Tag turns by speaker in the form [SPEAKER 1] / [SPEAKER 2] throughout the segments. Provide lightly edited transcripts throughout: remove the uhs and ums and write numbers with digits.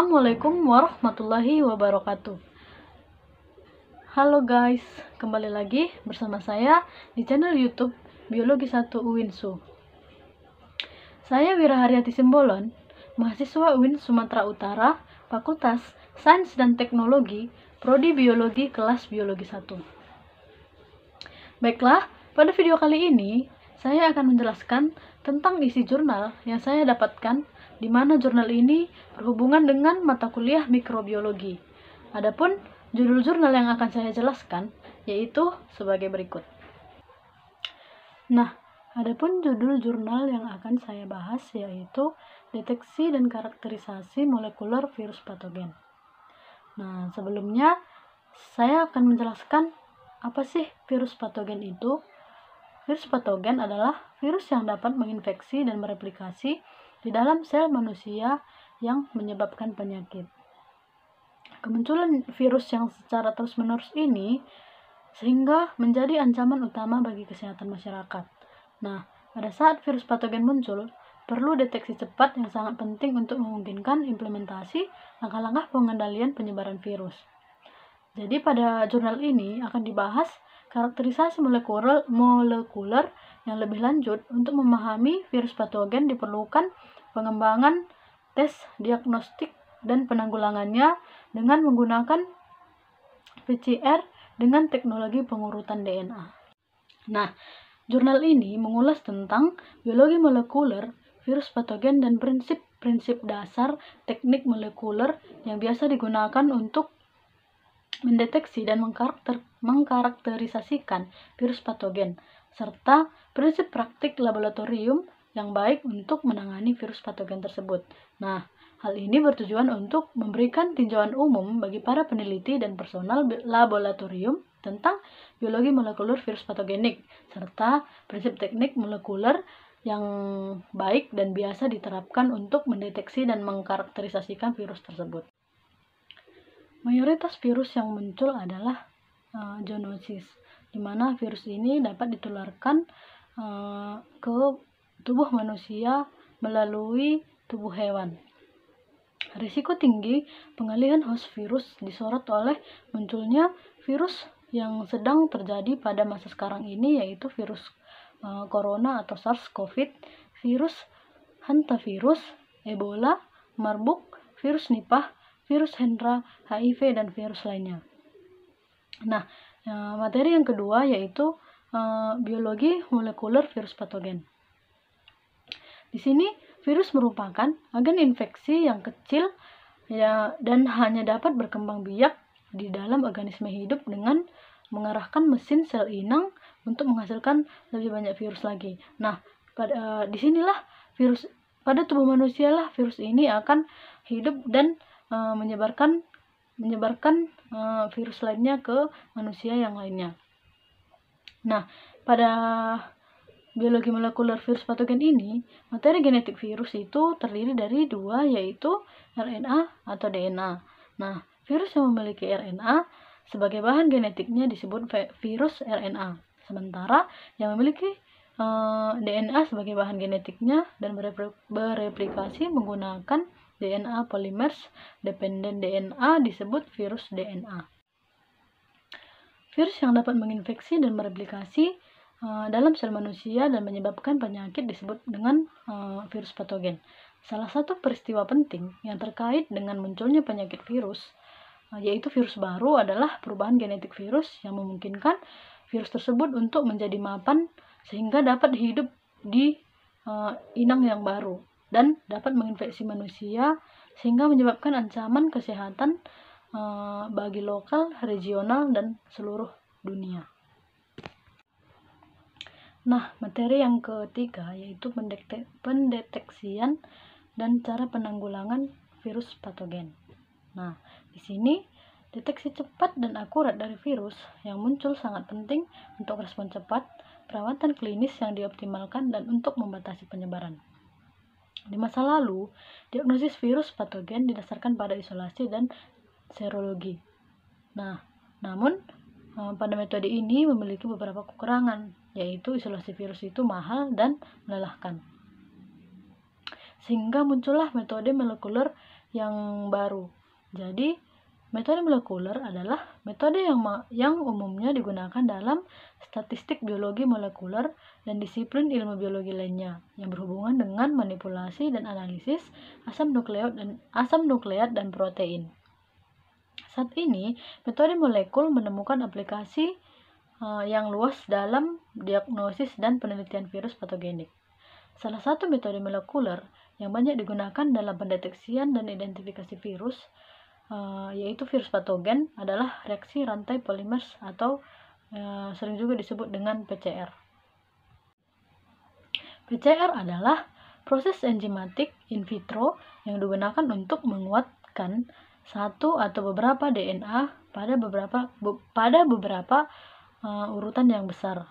[SPEAKER 1] Assalamualaikum warahmatullahi wabarakatuh. Halo guys, kembali lagi bersama saya di channel YouTube Biologi 1 UINSU. Saya Wiraharyati Simbolon, mahasiswa UIN Sumatera Utara, Fakultas Sains dan Teknologi, Prodi Biologi kelas Biologi 1. Baiklah, pada video kali ini saya akan menjelaskan tentang isi jurnal yang saya dapatkan, di mana jurnal ini berhubungan dengan mata kuliah mikrobiologi. Adapun judul jurnal yang akan saya jelaskan yaitu sebagai berikut. Nah, adapun judul jurnal yang akan saya bahas yaitu deteksi dan karakterisasi molekuler virus patogen. Nah, sebelumnya saya akan menjelaskan apa sih virus patogen itu. Virus patogen adalah virus yang dapat menginfeksi dan mereplikasi di dalam sel manusia yang menyebabkan penyakit. Kemunculan virus yang secara terus-menerus ini sehingga menjadi ancaman utama bagi kesehatan masyarakat. Nah, pada saat virus patogen muncul, perlu deteksi cepat yang sangat penting untuk memungkinkan implementasi langkah-langkah pengendalian penyebaran virus. Jadi pada jurnal ini akan dibahas karakterisasi molekuler yang lebih lanjut. Untuk memahami virus patogen diperlukan pengembangan tes diagnostik dan penanggulangannya dengan menggunakan PCR dengan teknologi pengurutan DNA. Nah, jurnal ini mengulas tentang biologi molekuler virus patogen dan prinsip-prinsip dasar teknik molekuler yang biasa digunakan untuk mendeteksi dan mengkarakterisasikan virus patogen, serta prinsip praktik laboratorium yang baik untuk menangani virus patogen tersebut. Nah, hal ini bertujuan untuk memberikan tinjauan umum bagi para peneliti dan personal laboratorium tentang biologi molekuler virus patogenik, serta prinsip teknik molekuler yang baik dan biasa diterapkan untuk mendeteksi dan mengkarakterisasikan virus tersebut. Mayoritas virus yang muncul adalah zoonosis, di mana virus ini dapat ditularkan ke tubuh manusia melalui tubuh hewan. Risiko tinggi pengalihan host virus disorot oleh munculnya virus yang sedang terjadi pada masa sekarang ini, yaitu virus corona atau SARS-CoV, virus hantavirus, Ebola, Marburg, virus Nipah, virus Hendra, HIV, dan virus lainnya. Nah, materi yang kedua yaitu biologi molekuler virus patogen. Di sini virus merupakan agen infeksi yang kecil dan hanya dapat berkembang biak di dalam organisme hidup dengan mengarahkan mesin sel inang untuk menghasilkan lebih banyak virus lagi. Nah, disinilah virus pada tubuh manusia lah virus ini akan hidup dan menyebarkan virus lainnya ke manusia yang lainnya. Nah, pada biologi molekuler virus patogen ini, materi genetik virus itu terdiri dari dua, yaitu RNA atau DNA. Nah, virus yang memiliki RNA sebagai bahan genetiknya disebut virus RNA, sementara yang memiliki DNA sebagai bahan genetiknya dan bereplikasi menggunakan DNA polymerase dependent DNA disebut virus DNA. Virus yang dapat menginfeksi dan mereplikasi dalam sel manusia dan menyebabkan penyakit disebut dengan virus patogen. Salah satu peristiwa penting yang terkait dengan munculnya penyakit virus, yaitu virus baru, adalah perubahan genetik virus yang memungkinkan virus tersebut untuk menjadi mapan sehingga dapat hidup di inang yang baru dan dapat menginfeksi manusia sehingga menyebabkan ancaman kesehatan bagi lokal, regional, dan seluruh dunia. Nah, materi yang ketiga yaitu pendeteksian dan cara penanggulangan virus patogen. Nah, di sini deteksi cepat dan akurat dari virus yang muncul sangat penting untuk respon cepat, perawatan klinis yang dioptimalkan, dan untuk membatasi penyebaran. Di masa lalu, diagnosis virus patogen didasarkan pada isolasi dan serologi. Nah, namun pada metode ini memiliki beberapa kekurangan, yaitu isolasi virus itu mahal dan melelahkan. Sehingga muncullah metode molekuler yang baru. Jadi, metode molekuler adalah metode yang umumnya digunakan dalam statistik biologi molekuler dan disiplin ilmu biologi lainnya yang berhubungan dengan manipulasi dan analisis asam nukleat dan protein. Saat ini, metode molekul menemukan aplikasi yang luas dalam diagnosis dan penelitian virus patogenik. Salah satu metode molekuler yang banyak digunakan dalam pendeteksian dan identifikasi virus, yaitu virus patogen, adalah reaksi rantai polimers atau sering juga disebut dengan PCR. PCR adalah proses enzimatik in vitro yang digunakan untuk menguatkan satu atau beberapa DNA pada beberapa urutan yang besar,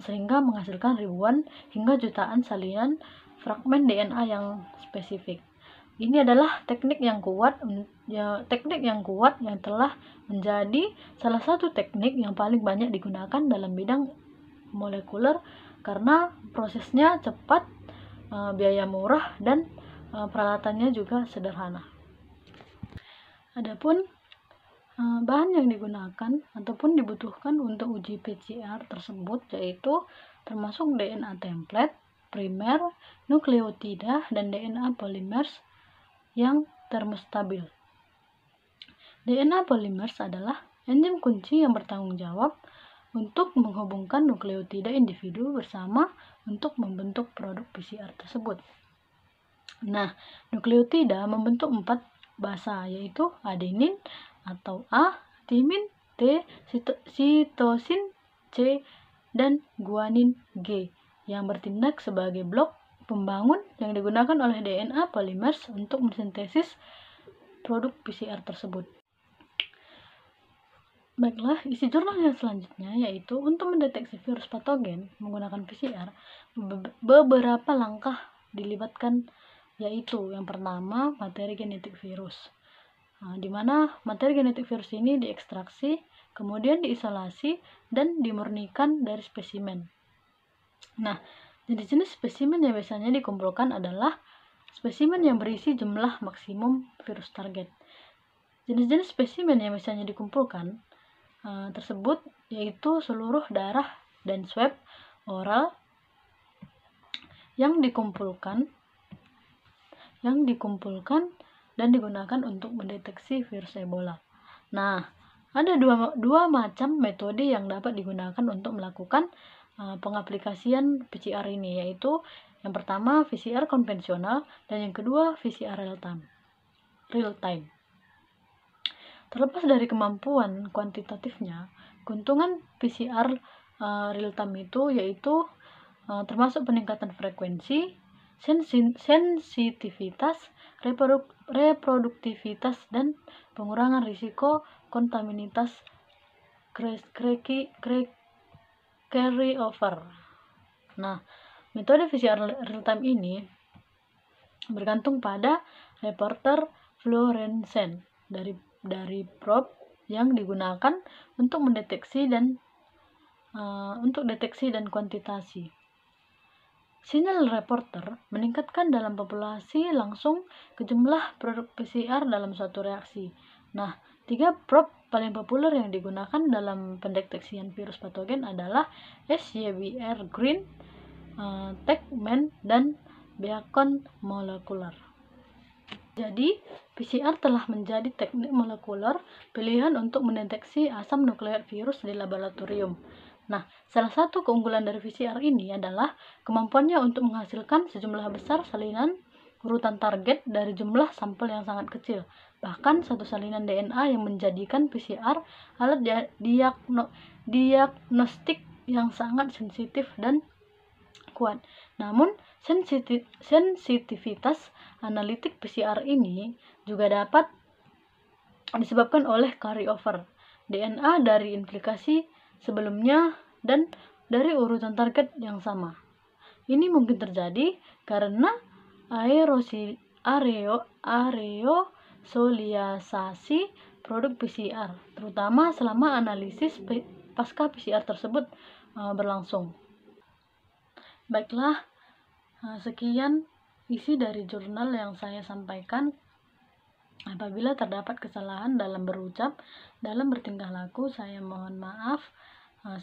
[SPEAKER 1] sehingga menghasilkan ribuan hingga jutaan salinan fragmen DNA yang spesifik. Ini adalah teknik yang kuat yang telah menjadi salah satu teknik yang paling banyak digunakan dalam bidang molekuler karena prosesnya cepat, biaya murah, dan peralatannya juga sederhana. Adapun bahan yang digunakan ataupun dibutuhkan untuk uji PCR tersebut yaitu termasuk DNA template, primer, nukleotida, dan DNA polymers yang termostabil. DNA polymers adalah enzim kunci yang bertanggung jawab untuk menghubungkan nukleotida individu bersama untuk membentuk produk PCR tersebut. Nah, nukleotida membentuk 4 basa yaitu adenin atau A, timin, T, sitosin, C, dan guanin, G, yang bertindak sebagai blok pembangun yang digunakan oleh DNA polymers untuk mensintesis produk PCR tersebut. Baiklah, isi jurnal yang selanjutnya yaitu untuk mendeteksi virus patogen menggunakan PCR, beberapa langkah dilibatkan, yaitu yang pertama materi genetik virus. Di mana materi genetik virus ini diekstraksi, kemudian diisolasi, dan dimurnikan dari spesimen. Nah, jenis-jenis spesimen yang biasanya dikumpulkan adalah spesimen yang berisi jumlah maksimum virus target. Jenis-jenis spesimen yang biasanya dikumpulkan tersebut yaitu seluruh darah dan swab oral yang dikumpulkan dan digunakan untuk mendeteksi virus Ebola. Nah, ada dua macam metode yang dapat digunakan untuk melakukan pengaplikasian PCR ini, yaitu yang pertama PCR konvensional dan yang kedua PCR real time. Terlepas dari kemampuan kuantitatifnya, keuntungan PCR real time itu yaitu termasuk peningkatan frekuensi, sensitivitas, reproduktivitas, dan pengurangan risiko kontaminitas carryover. Nah, metode PCR real time ini bergantung pada reporter fluorescent dari probe yang digunakan untuk deteksi dan kuantitasi. Sinyal reporter meningkatkan dalam populasi langsung ke jumlah produk PCR dalam suatu reaksi. Nah, 3 probe paling populer yang digunakan dalam pendeteksian virus patogen adalah SYBR Green, Techman, dan Beacon molekuler. Jadi, PCR telah menjadi teknik molekuler pilihan untuk mendeteksi asam nukleat virus di laboratorium. Nah, salah satu keunggulan dari PCR ini adalah kemampuannya untuk menghasilkan sejumlah besar salinan urutan target dari jumlah sampel yang sangat kecil. Bahkan satu salinan DNA yang menjadikan PCR alat diagnostik yang sangat sensitif dan kuat. Namun, sensitivitas analitik PCR ini juga dapat disebabkan oleh carryover DNA dari implikasi sebelumnya dan dari urutan target yang sama. Ini mungkin terjadi karena aerosoliasasi produk PCR, terutama selama analisis pasca PCR tersebut berlangsung. Baiklah, sekian isi dari jurnal yang saya sampaikan. Apabila terdapat kesalahan dalam berucap, dalam bertingkah laku, saya mohon maaf.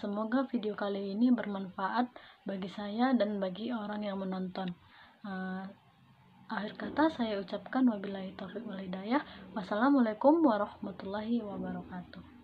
[SPEAKER 1] Semoga video kali ini bermanfaat bagi saya dan bagi orang yang menonton. Akhir kata saya ucapkan wabillahi taufiq wal hidayah. Wassalamualaikum warahmatullahi wabarakatuh.